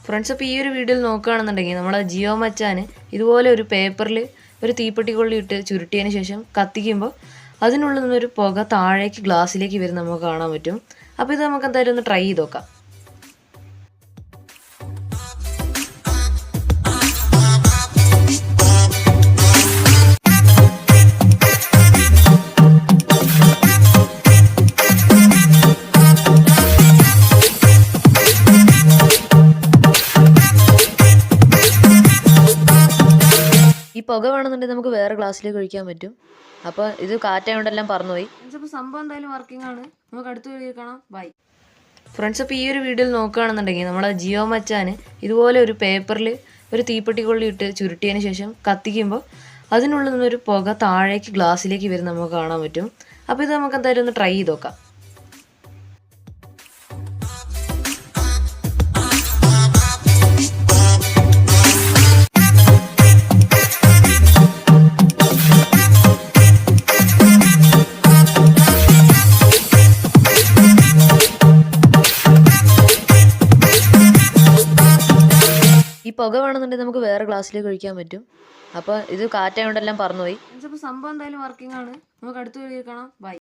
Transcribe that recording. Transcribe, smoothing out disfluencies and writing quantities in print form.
Friends, അപ്പോൾ ഈ ഒരു വീഡിയോയിൽ നോക്കുകയാണെന്നുണ്ടെങ്കിൽ നമ്മളെ ജിയോ മച്ചാൻ ഇതുപോലെ ഒരു പേപ്പറിൽ ഒരു തീപ്പെട്ടിക്കൊള്ളി ഇട്ട് ചുരുട്ടിയതിന് ശേഷം കത്തിക്കുമ്പോൾ അതിനുള്ളിൽ നിന്നൊരു പുക താഴേക്ക് ഗ്ലാസ്സിലേക്ക് വരും നമുക്ക് കാണാൻ പറ്റും. അപ്പോൾ ഇത് നമുക്ക് എന്തായാലും ഒന്ന് ട്രൈ ചെയ്ത് നോക്കാം. ഈ പുക വേണമെന്നുണ്ടെങ്കിൽ നമുക്ക് വേറെ ഗ്ലാസ്സിലേക്ക് ഒഴിക്കാൻ പറ്റും. അപ്പോൾ ഇത് കാറ്റായതുകൊണ്ടെല്ലാം പറന്നുപോയി. അപ്പോൾ സംഭവം എന്തായാലും വർക്കിംഗ് ആണ്. നമുക്ക് അടുത്ത വീഡിയോ കാണാം. Bye friends. അപ്പോൾ ഈ ഒരു വീഡിയോയിൽ നോക്കുകയാണെന്നുണ്ടെങ്കിൽ നമ്മളെ ജിയോ മച്ചാൻ ഇതുപോലെ ഒരു പേപ്പറിൽ ഒരു തീപ്പെട്ടിക്കൊള്ളി ഇട്ട് ചുരുട്ടിയതിന് ശേഷം കത്തിക്കുമ്പോൾ അതിനുള്ളിൽ നിന്നൊരു പുക താഴേക്ക് ഗ്ലാസ്സിലേക്ക് വരും നമുക്ക് കാണാൻ പറ്റും. അപ്പോൾ ഇത് നമുക്ക് എന്തായാലും ഒന്ന് ട്രൈ ചെയ്ത് നോക്കാം. ഈ പുക വേണമെന്നുണ്ടെങ്കിൽ നമുക്ക് വേറെ ഗ്ലാസ്സിലേക്ക് ഒഴിക്കാൻ പറ്റും. അപ്പോൾ ഇത് കാറ്റായതുകൊണ്ടെല്ലാം പറന്നുപോയി. അപ്പോൾ സംഭവം എന്തായാലും വർക്കിംഗ് ആണ്. നമുക്ക് അടുത്ത വീഡിയോ കാണാം. ബൈ.